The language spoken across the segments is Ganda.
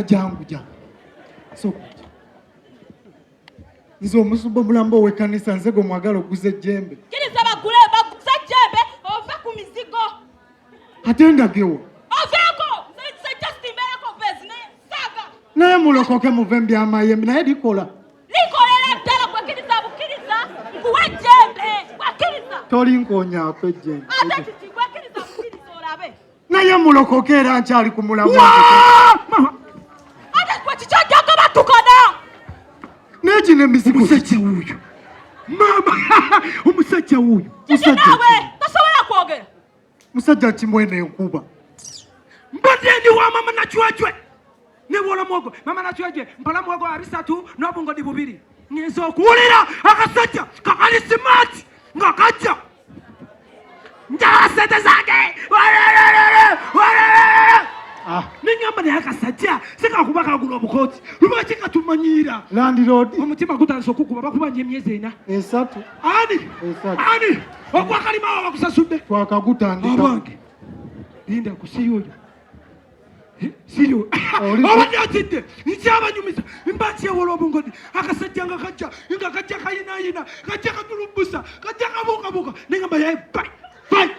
Jangu. So nzo omusumba mulambo w'ekkanisa nze gwe mwagala okuza ejjembe. Kiriza bagule bakuza ejjembe ova ku mizigo. Ate ndagewo. Ovaako nze just mbeerako vezi ne saaga. Naye mulokoke muve mu by'amayembe naye likola. Likolera ddala gwekiriza bukkiriza nkuwa ejjembe gwekiriza. Tolinkoonyaako ejjembe. Ate kiki gwekiriza bukkiriza olabe. Naye mulokoke era nkyali ku mulamu. Chichajanga batukana. Neji ne mizigo musajja wuyo. Mama, omusajja wuyo. Musajja nawe, tasobola kwogera. Musajja kimwene enkuba. Mbadde ndi wa mama na chwachwe. Ne wola mwogo, mama na chwachwe, mpala mwogo abisatu n'obungo di bubiri. Ngenza okuwulira akasajja kakali smart nga kajja. Njala sente zange. Ningamba naye akasajja seka kagula obukoti lubaki katumanyira Landlord omutima gutandise okukuba bakubanja emyezi ena esatu ani okwakalima awo bakusasudde twakagutandika abange linda kusiyoyo siyo obadde atidde nkyabanyumiza mbansiyewola obungodi akasajja nga kajja kayinayina kajja katulumbusa kajja kabuukabuuka ningamba yaye bai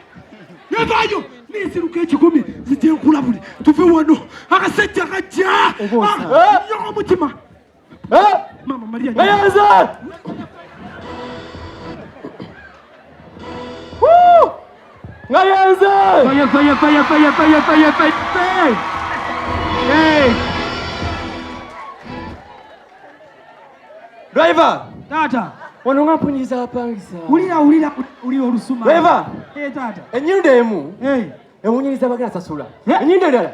nevayo nesiruka ekikumi zijja enkulabule tuve wano akasajja kajja nyoka omutima mama maria ngayenze driver tata wano ngampunyiza apangisa ulira olusuma driver tata enyindo emu ewunyiriza bagenda sasula enyindo endala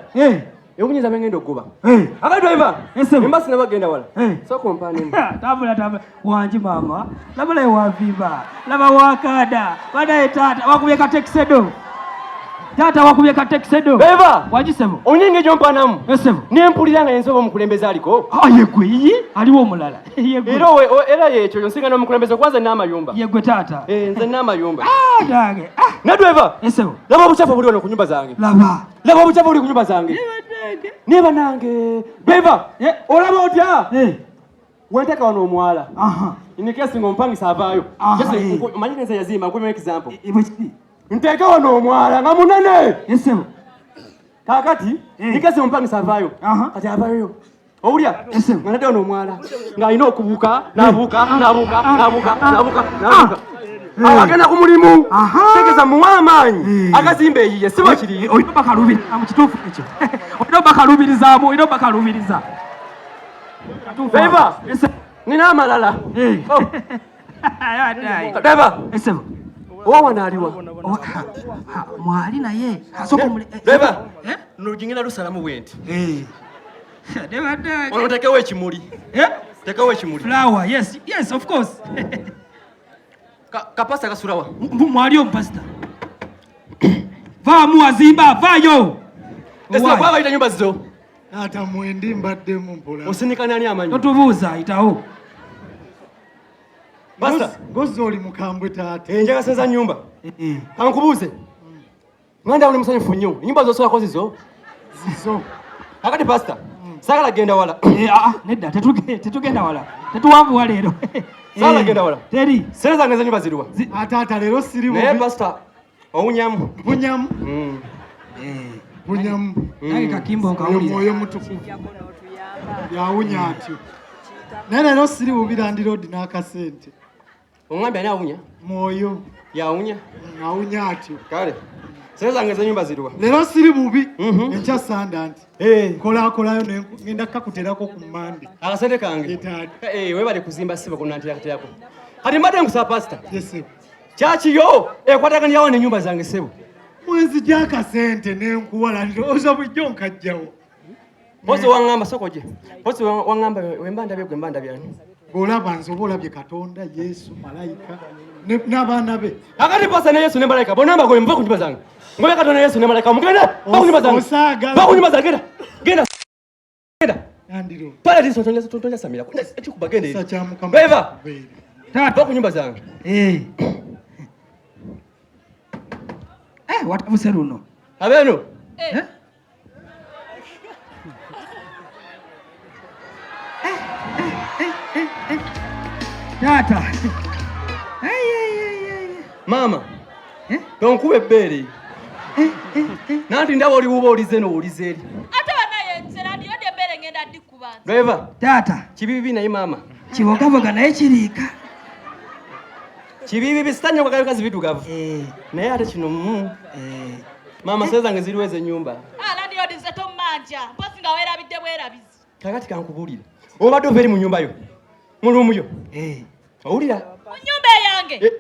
ewunyiriza bengenda okugoba aka driver embasi nabagenda wala sokompaanemu tabula wanji mama labula ewavimba laba wakada badaye tata wakubye katekisedo tata wakubye katekisedo driver wagisebo onyinga egyo mpaanamu esebo nempulira nga yensoba omukulembeze aliko yegwe iyi aliwo omulala era yekyo nsinga n'omukulembeze kwanza n'amayumba yegwe tata nze n'amayumba dange ne driver esebo laba obucafu buli wano ku nyumba zange laba obucafu buli ku nyumba zange niba nange driver olaba otya wenteka wano omwala inikesi ng'ompangisa avaayo manyi ngenza yazimba nkulimu example nteeka wano omwala nga munene esebo kakati nikesi ng'ompangisa avaayo kati avaayo owulya nga nadde wano omwala ng'alina okubuuka n'abuuka agenda ku mulimu tegeza muwa amaanyi agazimba eyiye siba kiri olina bakalubiriza mu kituufu ekyo olina bakalubiriza driver nina amalala driver esebo owawana aliwa mwali naye driver nolugingina lusalamu bwenti ono tekewo ekimuli tekewo ekimuli flower yes of course kapasita kasulawa mwali omupasita vaamu wazimba vaayo esakwaba nyumba zizo ata mwendi mbaddemu mpola osinikana ani amanyi totubuuza ayitawo pasita gozi oli mukambwe taata enjagasenza nyumba kankubuuze mwanda uli musanyufu nnyo enyumba zosolako zizo akati pasita sagala genda wala nedda tetugenda wala tetuwanvuwa leero sagala genda wala teri sente zange zenyumba ziriwa ataata leero siri naye pasita owunyamu nange kakimbo nkawulira mwoyo mutukuvu yawunya atyo naye leero siri bubi Landlord n'akasente oŋŋambye ani awunya mwoyo yawunya awunya atyo kale sente zange zenyumba ziriwa leero siri bubi enkya sanda nti kolakolayo ngenda kakuterako ku mmande akasente kange webale kuzimba siba kunanterakuterako kati mbadde nkusaba pasita kyakiyo ekwataganyawo nenyumba zange sebo mwezi gy'akasente nenkuwala ndowooza bulijjo nkajjawo pozi waŋŋamba sokoje pozi waŋŋamba wembandabye gwe mbandabyani bw'olaba nze oba olabye Katonda Yesu malayika n'abaana be akati pasita ne Yesu ne malayika bonna mbagoye muve ku nyumba zange ngobe Katonda Yesu ne malayika mugende bakunyumba zange bakunyumba zange genda Landlord pala tiso tonja samira ekikuba gende sa kya Mukama driver Taata ku nyumba zange. Watabuse luno. Abeno. Taata. Mama. Tonkube ebbere. Nanti ndaba oli wuba olize no olize eri. Ate banaye nzera ndiyo ebbere ngenda ndikubanza. Driver. Taata. Kibibi naye mama. Kibogaboga naye kiriika. Kibibi bisitanya kwa kazi bidugavu. Naye ate kino mama seza nge ziriwe ze nyumba. Ndiyo ndize tomanja. Mpozi nga werabidde bwerabizi. Kakati kankubulira. Obadde overi mu nyumba yo. Mulumu yo. Owulira? Mu nyumba yange.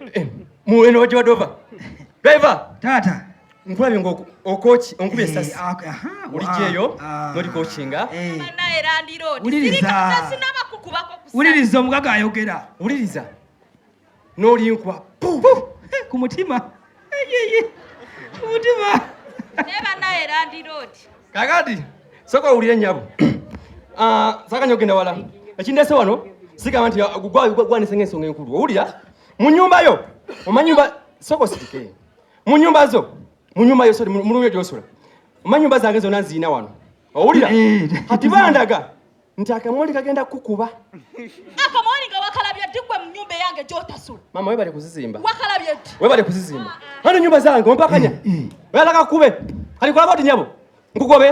Muweno wajwadova. Driver. Taata. Nkulabye ngo okochi onkubye sasi. Ulijeyo noli coachinga. Banaye Landlord. Uliriza. Sinaba kukubako kusa. Uliriza omugaga ayogera. Uliriza. Noli nkwa. Ku mutima. Ku mutima. Banaye Landlord. Kakati soko ulire nyabo. Saka nyogenda wala. Ekindese wano sigamba nti gwanise ng'ensonga enkulu. Owulira? Mu nyumba yo. Omanyumba soko sitike. Mu nyumba zo. Mu nyumba yo sori mu ruyo gyosula. Omanyumba zange zonna nziina wano. Owulira? Kati bandaga. Nti akamoli kagenda kukuba. Akamoli nga wakalabye ddigwe mu nyumba yange gy'otasula. Mama webale kuzizimba. Wakalabye ddi? Webale kuzizimba. Hano nyumba zange ompakanya. Weyalaga kube. Kali kulaba oti nyabo. Nkugobe.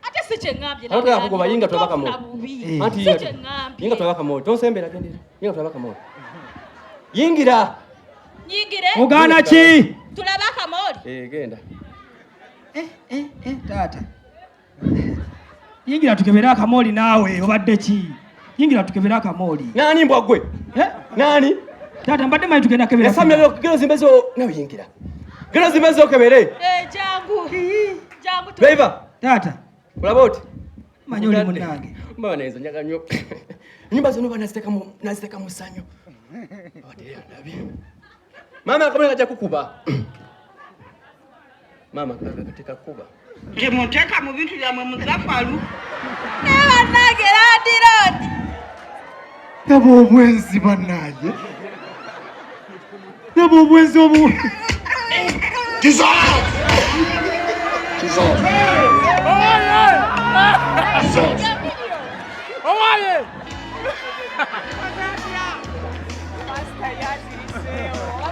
Ate si kye ngambye. Ate akugoba yinga twabaka mo. Anti si kye ngambye. Yinga twabaka mo. Tonsembera gendera. Yinga twabaka mo. Yingira. Nyingire. Ogana ki? Tulaba akamoli. Genda. Taata. Yingira tukebera akamoli naawe obadde ki? Yingira tukebera akamoli. Nani mbwa gwe? Nani? Taata mbadde manyi tugenda kebera. Yasamya gero zimbezo nawe yingira. Gero zimbezo kebere. Jangu. Jangu. Driver. Taata. Kulaba oti? Manyi oli munnange. Mbaba nezo njaga nnyo. Nyumba zino naziteka mu ssanyu. Abateera ndabye. Mama akamuli kajja kukuba. Mama kateka kuba. Temuteka mu bintu byammwe muzafalu. Bannange Landlord. Nabo obwenzi bannange. Nabo obwenzi obu. Dissolve!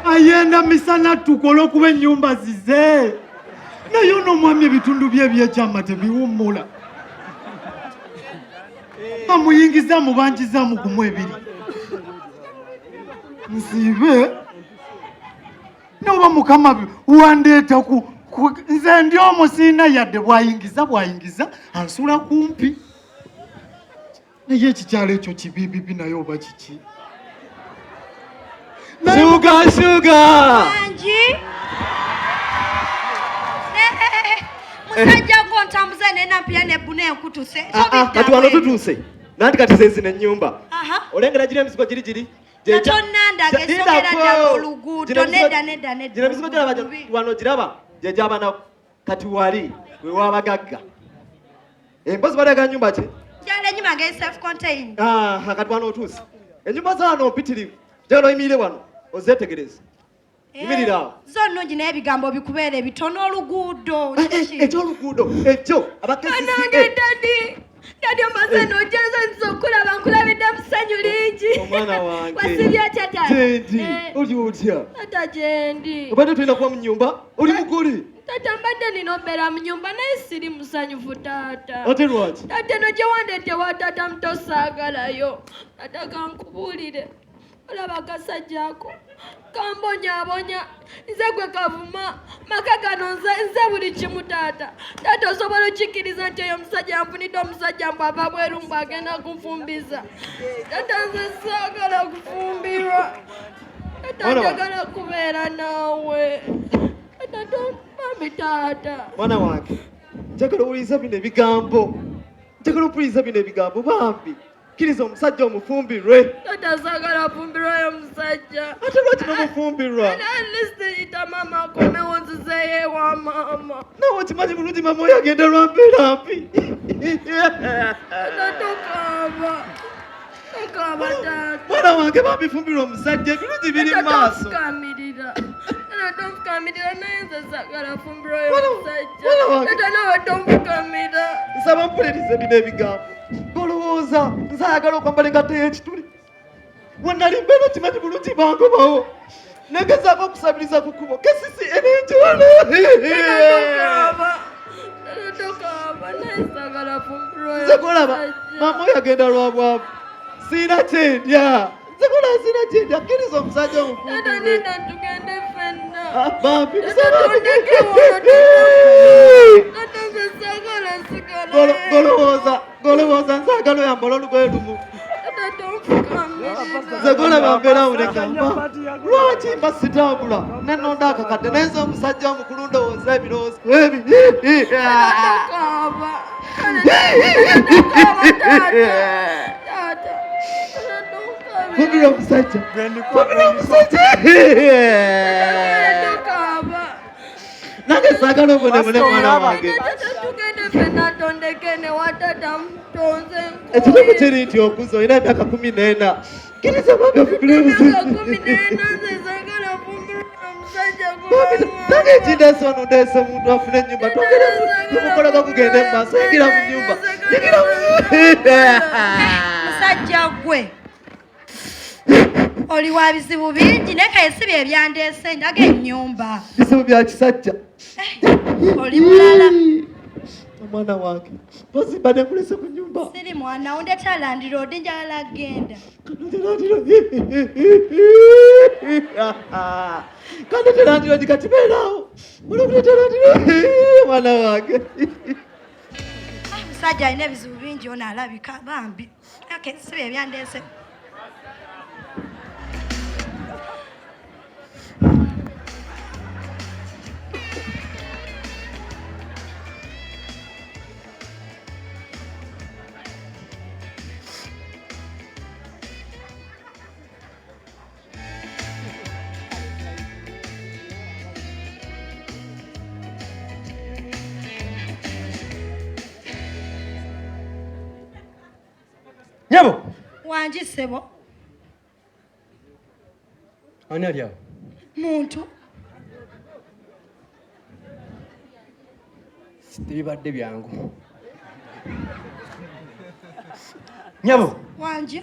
Ayenda misana tukole okuba ennyumba zize. Naye ono omwami ebitundu bye ebyekyama tebiwummula. Amuyingiza mubanjiza mu gumu ebiri. Nsiibe. Noba mukama wandeeta nze ndi omusiina yadde bwayingiza ansula kumpi. Naye ekikyalo ekyo kibibibi naye oba kiki? Sugar! Anji. Musajja ngo ntambuza n'enampya n'ebbuna enkutuse. Kati wano tutuuse. Nanti kati zenzina ennyumba. Olengera gira emisigo giri. Tonanda gesogera ddala oluguudo nedda. Gira emisigo gy'alaba wano giraba gye gy'abaana kati wali we w'abagagga. Empozi balaga nnyumba ki? Gyala ennyumba nga self contained. Kati wano otuuse. Ennyumba z'ano mpitirivu. Gyala oyimiire wano ozeetegereze. Yimirira awo. Zo nnungi naye ebigambo bikubeera ebitono oluguudo. Eky'oluguudo ekyo abakesisi. Dadi omaze n'ojjaza nziza okulaba nkulabidde mu ssanyu lingi. Omwana wange. Wasibye atya taata? Gyendi. Oli otya? Taata gyendi. Obadde tulina kuba mu nnyumba? Oli mugole? Taata mbadde nina obeera mu nnyumba naye siri musanyufu taata. Ate lwaki? Taata eno gye wandeete wa taata muto saagalayo. Taata kankubuulire. Olaba akasajja ako kambonyabonya nze gwe kavuma maka gano nze buli kimu taata. Taata osobola okikkiriza nti oyo omusajja anfunidde omusajja mbw ava bweru mbw agenda kunfumbiza. Taata nze saagala kufumbirwa. Taata njagala kubeera naawe. Taata tompambi taata. Mwana wange njagala owuliriza bino ebigambo. Njagala opuliriza bino ebigambo bambi. Kkiriza omusajja omufumbirwe. Taata saagala afumbirwa oyo omusajja. Ate lwaki nomufumbirwa? Alisita mama akomewo nzizeyo ewa mama. Nawe okimanyi bulungi mama oyo agenda lwa mbeera mbi. Taata tokaaba. mwana wange babifumbirwa omusajja ebirungi biri mu maaso Kamirira naye nze sagala fumbiro y'omusajja nawe tomukamira nsaba mpulirize bino ebigambo golowooza nsaagala okwambala engatto y'ekituli wannali mbeera kimanyi bulungi bangobawo negezaako okusabiriza ku kkubo kesisi enenjiwala nze golaba mama oyo agenda lwa bwavu siina kyendya nze golaba siina kyendya kkiriza omusajja omufumbire tugende fenna bambi golowooza nsaagala oyambala olugoye lumu nze golaba mbeera mulekamba lwaki mba sitambula nenonda akakadde nayenza omusajja omukulu ndowooza ebirowoozo ebi fumbira omusajja nange saagala obonebone mwana wange ekituku kiri nti okuza olina emyaka 14 kiriza bambi ofumbire omusajja nange ekindeese ono ndeese omuntu afune ennyumba tumukolaka kugenda mu maaso yigira mu nnyumba musajja gwe oli wa bizibu bingi naye kayesiba ebyandeese ndaga ennyumba bizibu bya kisajja oli mulala omwana wange tozimba nenkulese ku nyumba siri mwana undeta Landlond njagala agenda kandete Landlond kati beerawo olabulete Landlond mwana wange musajja alina ebizibu bingi ono alabika bambi siba ebyandeese Nyabo wangi sebo ani ali awo muntu tebibadde byangu Nyabo wangi